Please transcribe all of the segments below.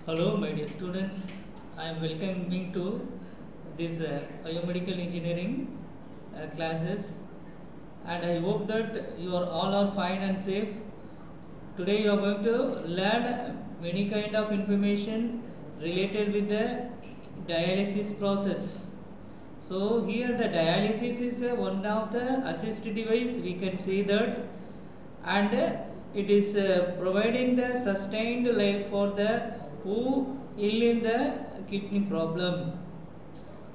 Hello, my dear students. I am welcoming to this biomedical engineering classes, and I hope that you are all are fine and safe. Today, you are going to learn many kind of information related with the dialysis process. So here, the dialysis is one of the assist device. We can say that, and it is providing the sustained life for the who ill in the kidney problem.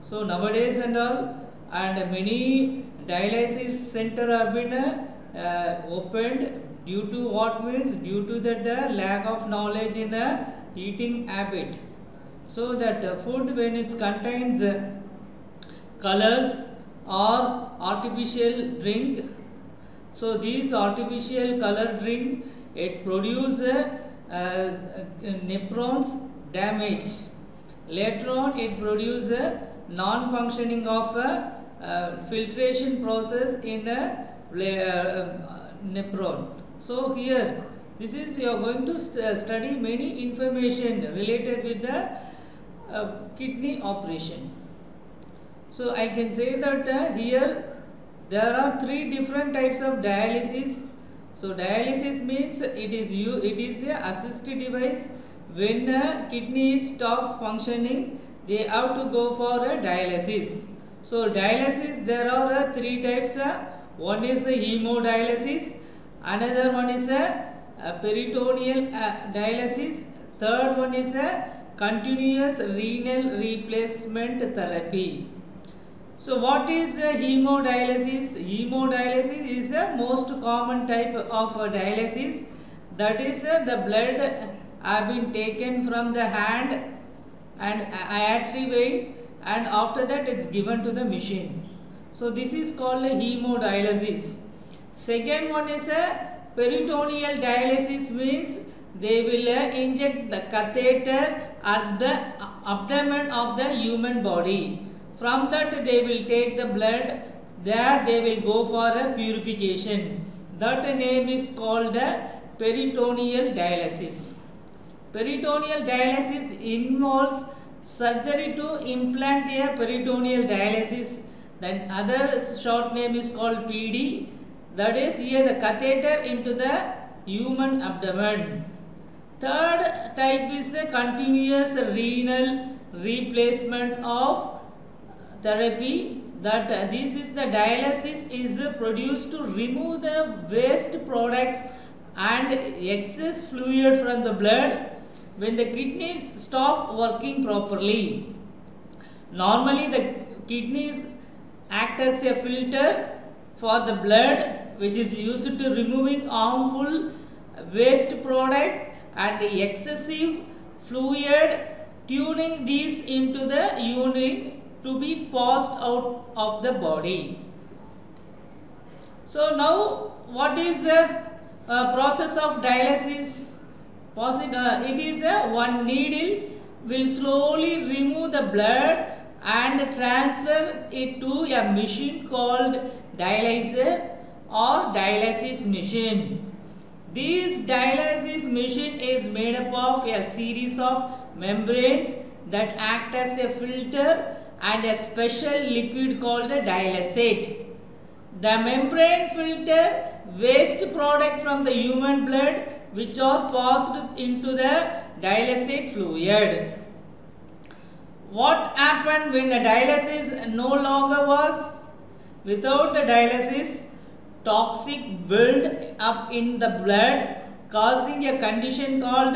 So nowadays and all, and many dialysis center have been opened due to what means due to that lack of knowledge in eating habit. So that food when it contains colors or artificial drink, so these artificial color drink it produce nephrons damage. Later on it produce non-functioning of filtration process in nephron. So here this is you are going to study many information related with the kidney operation. So I can say that here there are three different types of dialysis. So dialysis means it is a assisted device. When kidney is stop functioning, they have to go for a dialysis. So dialysis there are three types. One is hemodialysis, another one is peritoneal dialysis, third one is continuous renal replacement therapy. So what is hemodialysis? Hemodialysis is the most common type of dialysis. That is the blood have been taken from the hand and artery vein, and after that it is given to the machine. So this is called hemodialysis. Second one is peritoneal dialysis, means they will inject the catheter at the abdomen of the human body. From that they will take the blood, there they will go for a purification. That name is called peritoneal dialysis. Peritoneal dialysis involves surgery to implant a peritoneal dialysis. Then other short name is called PD. That is here the catheter into the human abdomen. Third type is the continuous renal replacement of therapy, that this is the dialysis is produced to remove the waste products and excess fluid from the blood when the kidney stop working properly. Normally the kidneys act as a filter for the blood which is used to removing harmful waste product and excessive fluid, tuning these into the urine to be passed out of the body. So now what is the process of dialysis? It is one needle will slowly remove the blood and transfer it to a machine called dialyzer or dialysis machine. This dialysis machine is made up of a series of membranes that act as a filter and a special liquid called a dialysate. The membrane filter waste product from the human blood which are passed into the dialysate fluid. What happens when the dialysis no longer works? Without the dialysis, toxic build up in the blood causing a condition called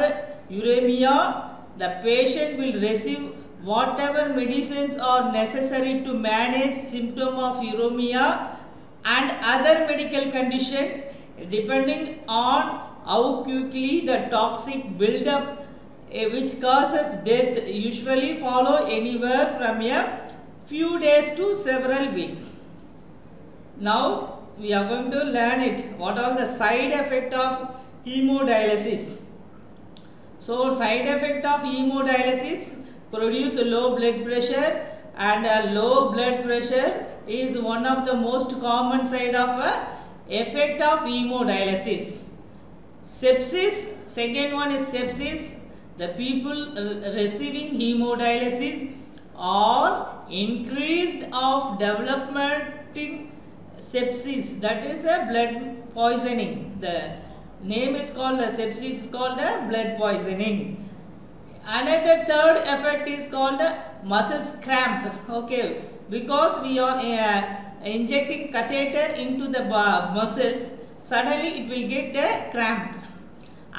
uremia. The patient will receive whatever medicines are necessary to manage symptom of uremia and other medical condition depending on how quickly the toxic buildup which causes death usually follow anywhere from a few days to several weeks. Now we are going to learn it. What are the side effects of hemodialysis? So side effect of hemodialysis produce low blood pressure, and low blood pressure is one of the most common side of effect of hemodialysis. Sepsis, second one is sepsis. the people receiving hemodialysis are increased of developing sepsis, that is a blood poisoning. The name is called sepsis, is called a blood poisoning. Another third effect is called muscles cramp. Okay, because we are injecting catheter into the muscles, suddenly it will get a cramp.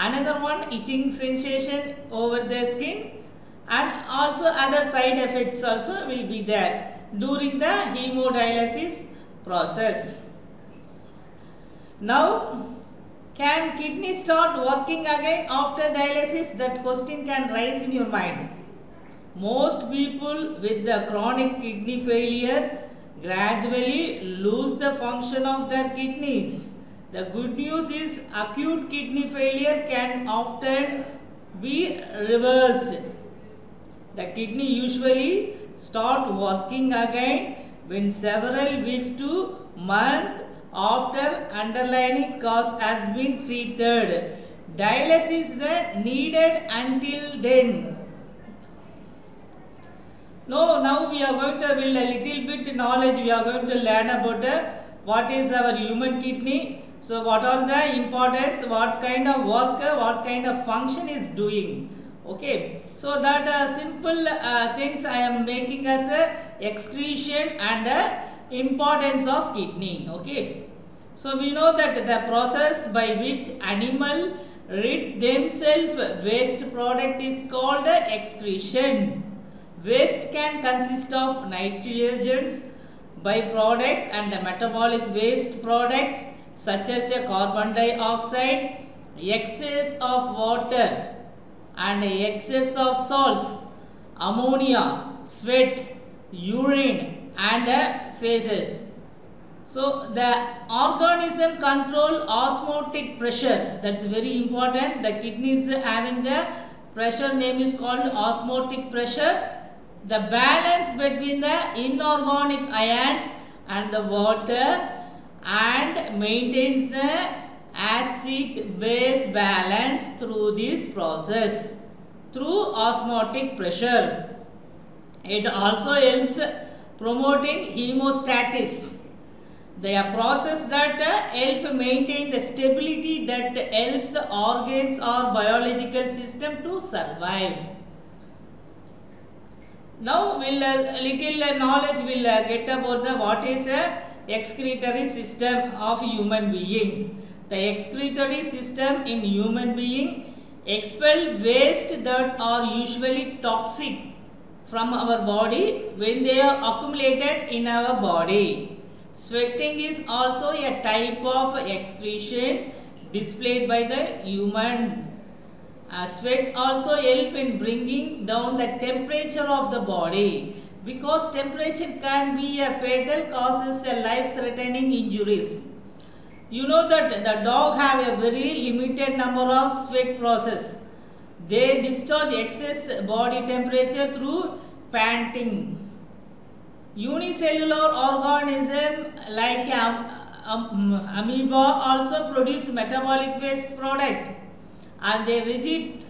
Another one, itching sensation over the skin, and also other side effects also will be there during the hemodialysis process. Now, can kidney start working again after dialysis? That question can rise in your mind. Most people with the chronic kidney failure gradually lose the function of their kidneys. The good news is acute kidney failure can often be reversed. The kidney usually start working again when several weeks to month after underlying cause has been treated. Dialysis is needed until then. Now we are going to build a little bit knowledge. We are going to learn about what is our human kidney. So what are the importance, what kind of work, what kind of function is doing. Okay, so that simple things I am making as a excretion and importance of kidney. Okay, so we know that the process by which animal rid themselves waste product is called excretion. Waste can consist of nitrogens, byproducts and metabolic waste products such as carbon dioxide, excess of water and excess of salts, ammonia, sweat, urine and feces. So the organism control osmotic pressure, that's very important. The kidneys having the pressure name is called osmotic pressure. The balance between the inorganic ions and the water and maintains the acid base balance through this process through osmotic pressure. It also helps promoting hemostasis, the process that help maintain the stability that helps the organs or biological system to survive. Now we'll little knowledge will get about the what is a excretory system of human being. The excretory system in human being expel waste that are usually toxic from our body when they are accumulated in our body. Sweating is also a type of excretion displayed by the human. Sweat also help in bringing down the temperature of the body, because temperature can be a fatal, causes a life-threatening injuries. You know that the dog have a very limited number of sweat process. They discharge excess body temperature through panting. Unicellular organism like amoeba also produce metabolic waste product, and they rid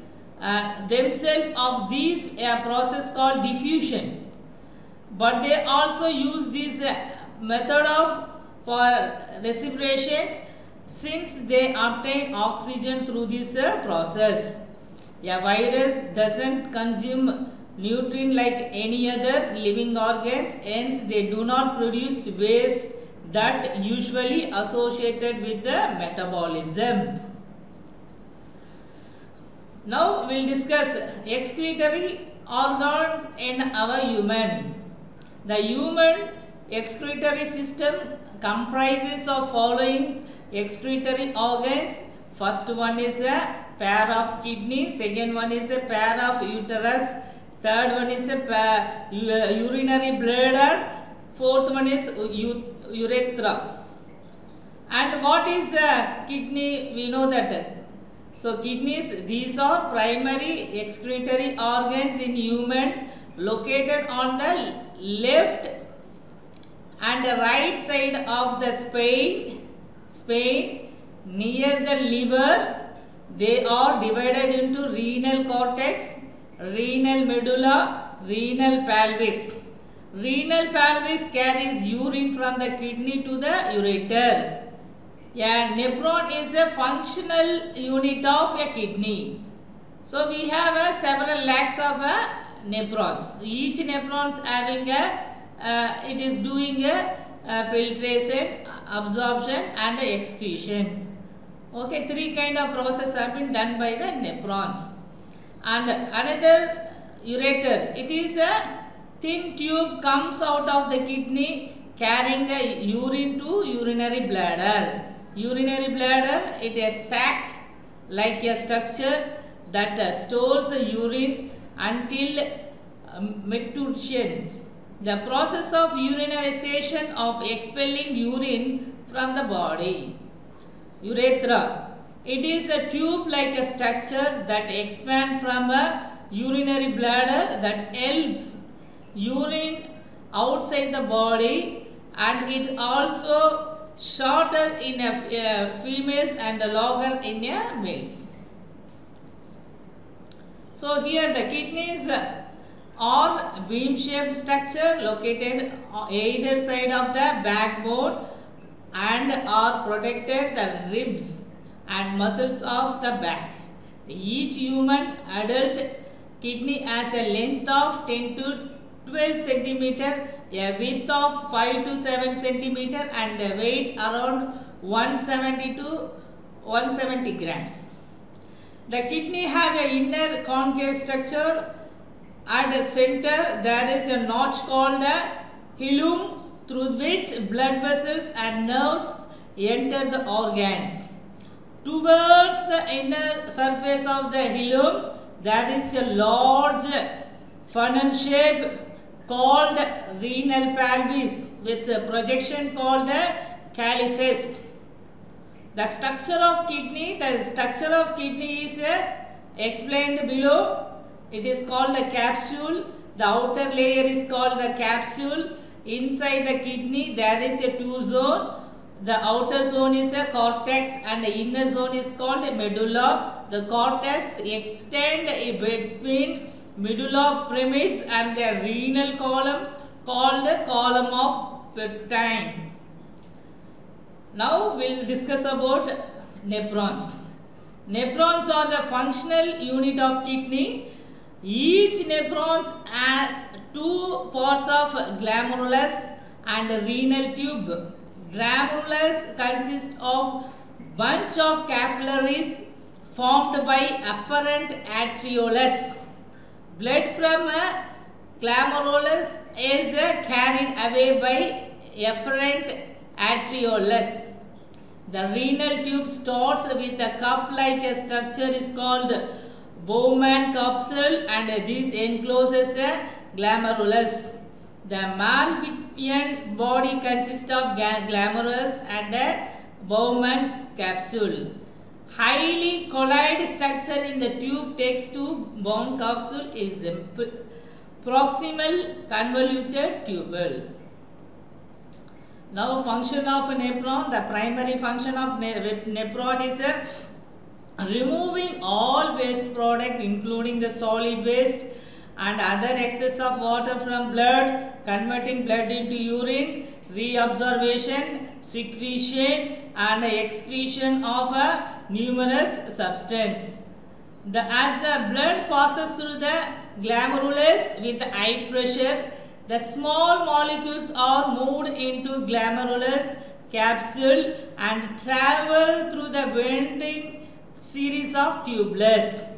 themselves of this process called diffusion. But they also use this method of for respiration, since they obtain oxygen through this process. A virus doesn't consume nutrient like any other living organs, hence they do not produce waste that usually associated with the metabolism. Now we will discuss excretory organs in our human. The human excretory system comprises of following excretory organs. First one is a pair of kidney, second one is a pair of uterus, third one is a urinary bladder, fourth one is urethra. And what is kidney? We know that. So kidneys, these are primary excretory organs in human, located on the left and right side of the spine, near the liver. they are divided into renal cortex, renal medulla, renal pelvis. Renal pelvis carries urine from the kidney to the ureter. A nephron is a functional unit of a kidney. So we have several lakhs of nephrons. Each nephrons having it is doing filtration, absorption and excretion. Okay, three kind of process have been done by the nephrons. And another ureter, it is a thin tube comes out of the kidney carrying the urine to urinary bladder. Urinary bladder, it is a sac like a structure that stores the urine until micturitions. The process of urination of expelling urine from the body. Urethra. It is a tube-like a structure that expands from a urinary bladder that helps urine outside the body, and it also shorter in females and longer in males. So here the kidneys are beam-shaped structure located on either side of the backbone and are protected the ribs and muscles of the back. Each human adult kidney has a length of 10 to 12 centimeter, a width of 5 to 7 centimeter and a weight around 170 to 170 grams. The kidney have an inner concave structure. At the center there is a notch called a hilum through which blood vessels and nerves enter the organs. Towards the inner surface of the hilum there is a large funnel shape called renal pelvis with a projection called calyces. The structure of kidney is explained below. It is called a capsule. The outer layer is called the capsule. Inside the kidney there is a two zone. The outer zone is a cortex and the inner zone is called a medulla. The cortex extend between medulla pyramids and the renal column called the column of Petain. Now we will discuss about nephrons. Nephrons are the functional unit of kidney. Each nephron has two parts of glomerulus and renal tube. Glomerulus consists of bunch of capillaries formed by afferent arterioles. Blood from glomerulus is carried away by efferent arterioles. The renal tube starts with a cup-like structure is called Bowman capsule and this encloses a glomerulus. The Malpighian body consists of glomerulus and a Bowman capsule. Highly colloid structure in the tube takes to Bowman capsule is proximal convoluted tubule. Now function of a nephron. The primary function of nephron is removing all waste product including the solid waste and other excess of water from blood, converting blood into urine, reabsorption, secretion and excretion of a numerous substance. As the blood passes through the glomerulus with high pressure, the small molecules are moved into glomerulus capsule and travel through the winding series of tubules.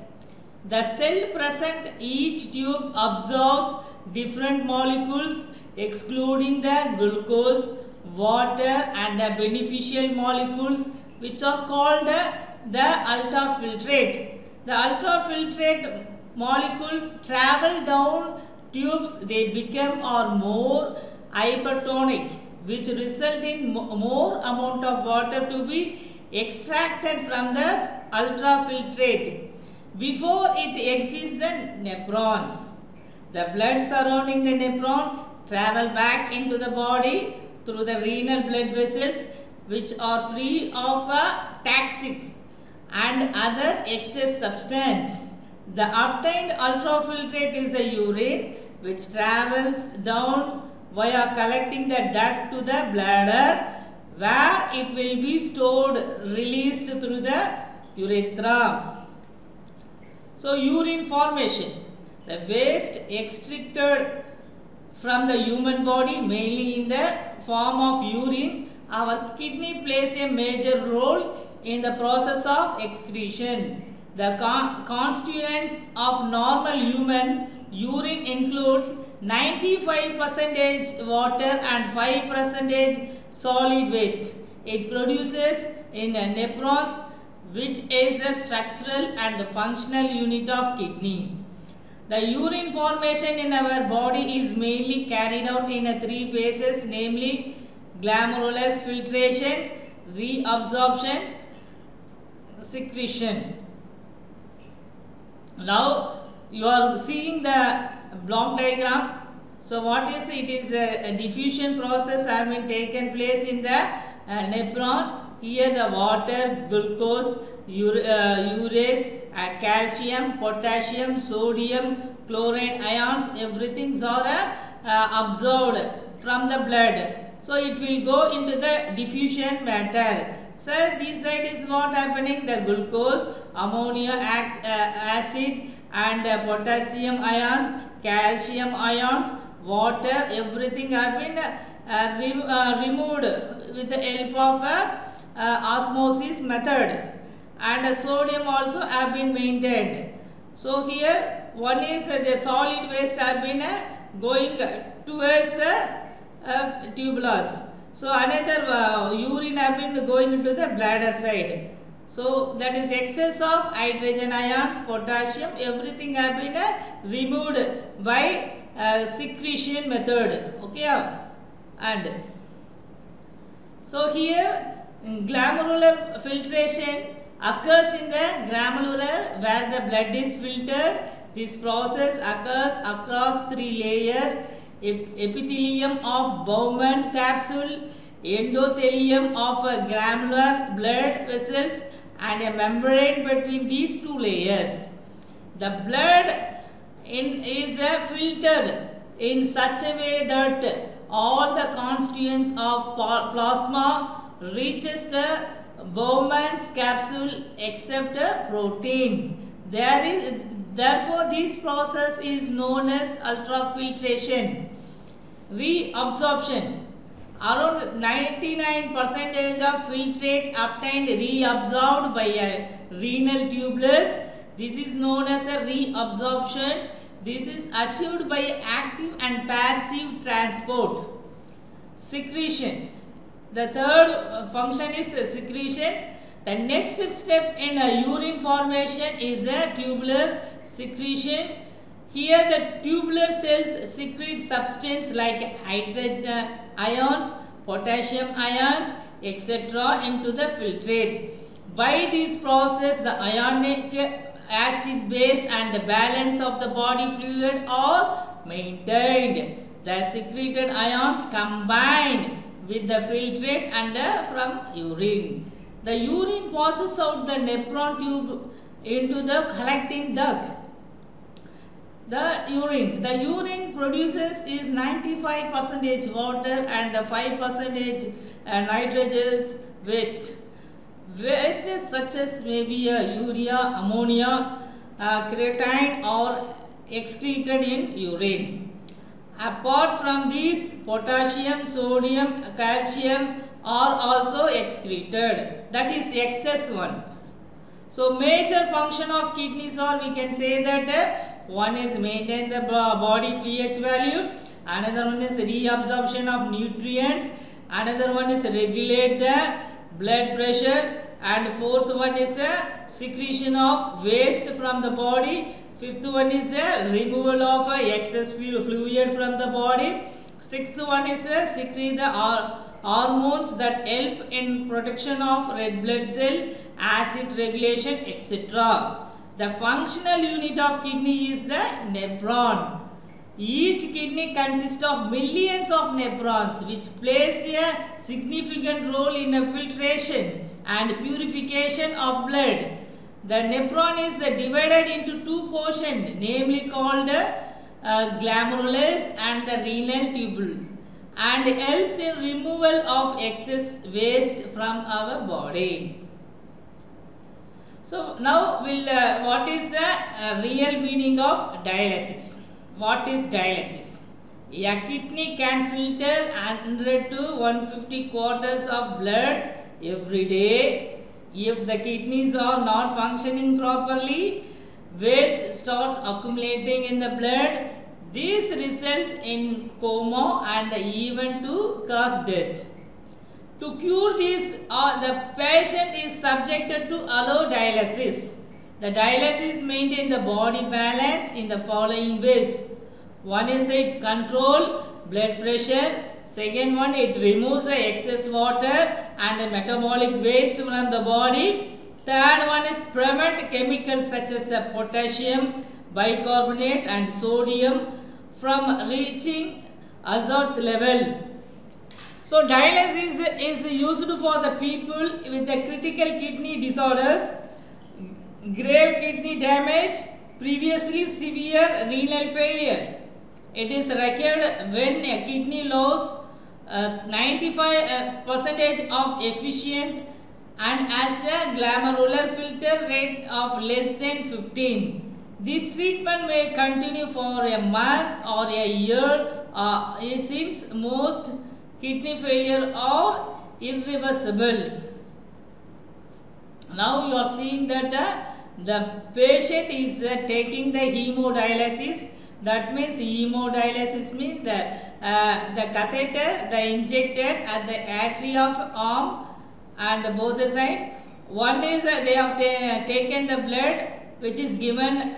The cell present each tube absorbs different molecules excluding the glucose, water and the beneficial molecules which are called the ultrafiltrate. The ultrafiltrate molecules travel down tubes, they become or more hypertonic which result in more amount of water to be extracted from the ultrafiltrate before it exits the nephrons. The blood surrounding the nephron travel back into the body through the renal blood vessels which are free of toxics and other excess substance. The obtained ultrafiltrate is a urine which travels down via collecting the duct to the bladder, where it will be stored, released through the urethra. So urine formation. The waste extracted from the human body, mainly in the form of urine. Our kidney plays a major role in the process of excretion. The constituents of normal human urine includes 95% water and 5% solid waste. It produces in nephrons, which is the structural and functional unit of kidney. The urine formation in our body is mainly carried out in three phases, namely glomerulus filtration, reabsorption, secretion. Now you are seeing the block diagram. So what is it? Is a diffusion process have been taken place in the nephron. Here the water, glucose, urease, calcium, potassium, sodium, chlorine ions, everything are absorbed from the blood. So it will go into the diffusion matter. So this side is what happening, the glucose, ammonia acid and potassium ions, calcium ions, water, everything have been removed with the help of osmosis method, and sodium also have been maintained. So here one is the solid waste have been going towards the tubulus. So another urine have been going into the bladder side. So that is excess of hydrogen ions, potassium, everything have been removed by secretion method. Okay, and so here glomerular filtration occurs in the glomerular where the blood is filtered. This process occurs across three layers: epithelium of Bowman capsule, endothelium of granular blood vessels, and a membrane between these two layers. The blood is filtered in such a way that all the constituents of plasma reaches the Bowman's capsule except protein. Therefore, this process is known as ultrafiltration. Reabsorption. Around 99% of filtrate obtained reabsorbed by a renal tubulus. This is known as a reabsorption. This is achieved by active and passive transport. Secretion. The third function is secretion. The next step in urine formation is the tubular secretion. Here the tubular cells secrete substance like hydrogen ions, potassium ions, etc. into the filtrate. By this process, the ionic acid base and the balance of the body fluid are maintained. The secreted ions combine with the filtrate and from urine. The urine passes out the nephron tube into the collecting duct. The urine produces is 95% water and 5% nitrogenous waste. Wastes such as maybe urea, ammonia, creatine are excreted in urine. Apart from these, potassium, sodium, calcium are also excreted. That is excess one. So major function of kidneys are, we can say that one is maintain the body pH value, another one is reabsorption of nutrients, another one is regulate the blood pressure, and fourth one is secretion of waste from the body, fifth one is removal of excess fluid from the body, sixth one is secrete the hormones that help in protection of red blood cell, acid regulation, etc. The functional unit of kidney is the nephron. Each kidney consists of millions of nephrons, which plays a significant role in the filtration and purification of blood. The nephron is divided into two portions, namely called glomerulus and the renal tubule, and helps in removal of excess waste from our body. So now what is the real meaning of dialysis? What is dialysis? A kidney can filter 100 to 150 quarters of blood every day. If the kidneys are not functioning properly, waste starts accumulating in the blood. This results in coma and even to cause death. To cure this, the patient is subjected to allodialysis. The dialysis maintains the body balance in the following ways. One is its control blood pressure. Second one, it removes the excess water and the metabolic waste from the body. Third one is prevent chemicals such as potassium, bicarbonate and sodium from reaching azote's level. So dialysis is used for the people with the critical kidney disorders, grave kidney damage, previously severe renal failure. It is required when a kidney loss 95% of efficient and has a glomerular filter rate of less than 15. This treatment may continue for a month or a year since most kidney failure are irreversible. Now you are seeing that the patient is taking the hemodialysis. That means hemodialysis means the catheter, the injected at the artery of arm and both the side. One is they have taken the blood which is given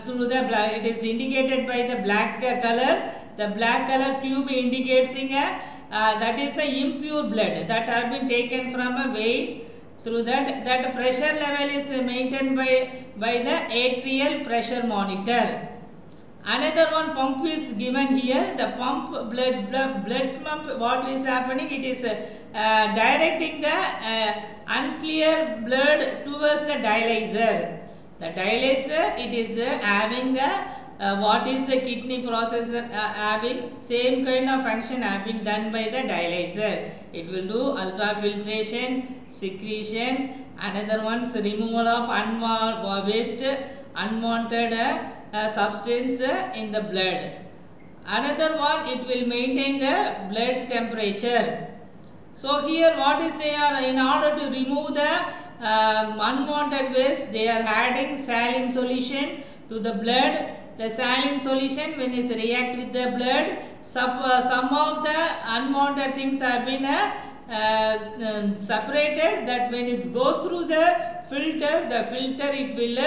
through the blood. It is indicated by the black color. The black color tube indicates that is a impure blood that have been taken from a vein. Through that pressure level is maintained by the atrial pressure monitor. Another one pump is given here. The pump blood pump, what is happening? It is directing the unclear blood towards the dialyzer. The dialyzer, it is having the what is the kidney processor having same kind of function have been done by the dialyzer. It will do ultrafiltration, secretion, another one's removal of unwanted substance in the blood. Another one, it will maintain the blood temperature. So here what is they are, in order to remove the unwanted waste, they are adding saline solution to the blood. The saline solution, when it react with the blood, some of the unwanted things have been separated. That when it goes through the filter it will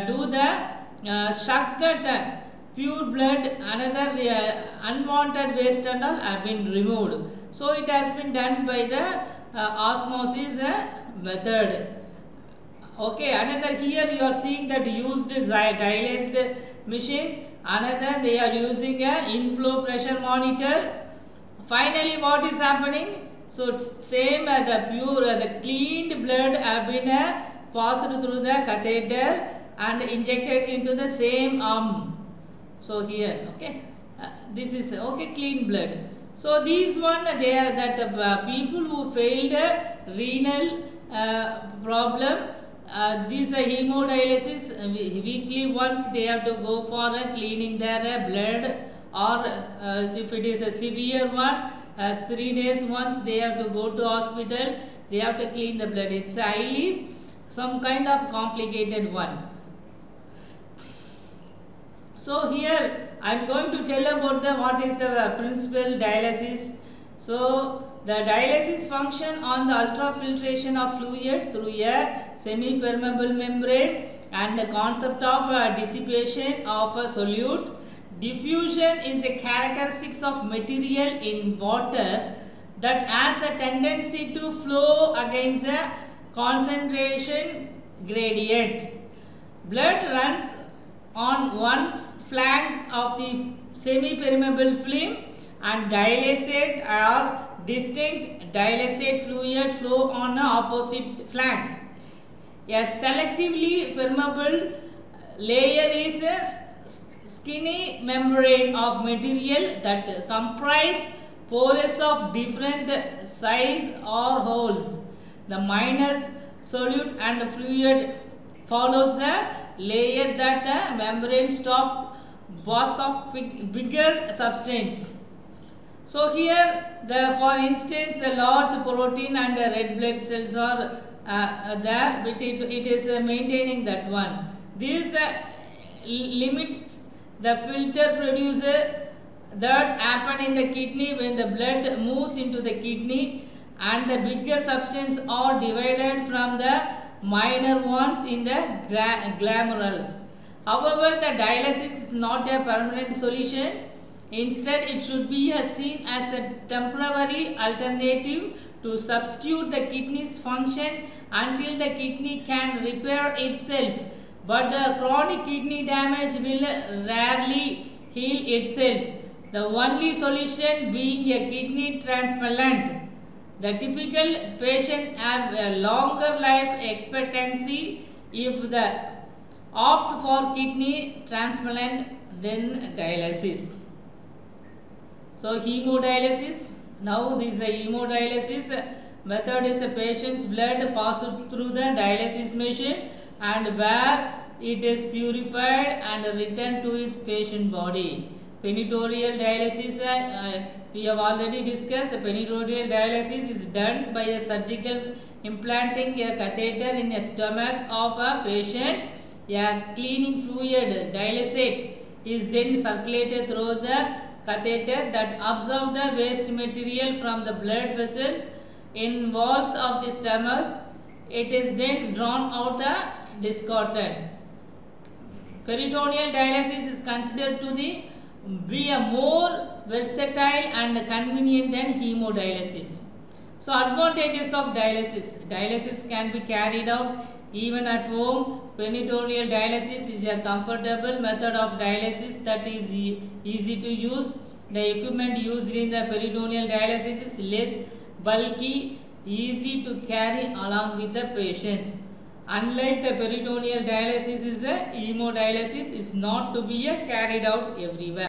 do the suck that pure blood, another unwanted waste and all have been removed. So it has been done by the osmosis method. Okay, another here you are seeing that used dialyzed machine. Another they are using a inflow pressure monitor. Finally, what is happening? So same the cleaned blood have been passed through the catheter and injected into the same arm. So here, okay, this is okay, clean blood. So these one they are that people who failed renal problem. These hemodialysis weekly once they have to go for cleaning their blood, or if it is a severe one, 3 days once they have to go to hospital, they have to clean the blood. It's highly some kind of complicated one. So here I am going to tell about the what is the principal dialysis. So the dialysis function on the ultrafiltration of fluid through a semi-permeable membrane and the concept of dissipation of a solute. Diffusion is a characteristic of material in water that has a tendency to flow against the concentration gradient. Blood runs on one flank of the semi-permeable film and dialysate or distinct dialysate fluid flow on the opposite flank. A selectively permeable layer is a skinny membrane of material that comprise pores of different size or holes. The minor solute and fluid follows the layer that membrane stop bath of bigger substance. So here, for instance, the large protein and red blood cells are there, but it is maintaining that one. This limits the filter producer that happen in the kidney when the blood moves into the kidney, and the bigger substance are divided from the minor ones in the glomerulus. However, the dialysis is not a permanent solution. Instead, it should be seen as a temporary alternative to substitute the kidney's function until the kidney can repair itself. But the chronic kidney damage will rarely heal itself, the only solution being a kidney transplant. The typical patient have a longer life expectancy if they opt for kidney transplant than dialysis. So hemodialysis, now this hemodialysis method is a patient's blood passed through the dialysis machine and where it is purified and returned to its patient body. Peritoneal dialysis, we have already discussed. Peritoneal dialysis is done by a surgical implanting a catheter in the stomach of a patient. A cleaning fluid dialysate is then circulated through the catheter that absorbs the waste material from the blood vessels in walls of the stomach. It is then drawn out and discarded. Peritoneal dialysis is considered to be a more versatile and convenient than hemodialysis. So advantages of dialysis. Dialysis can be carried out even at home. Peritoneal dialysis is a comfortable method of dialysis that is easy to use. The equipment used in the peritoneal dialysis is less bulky, easy to carry along with the patients. Unlike the peritoneal dialysis, hemodialysis is not to be carried out everywhere.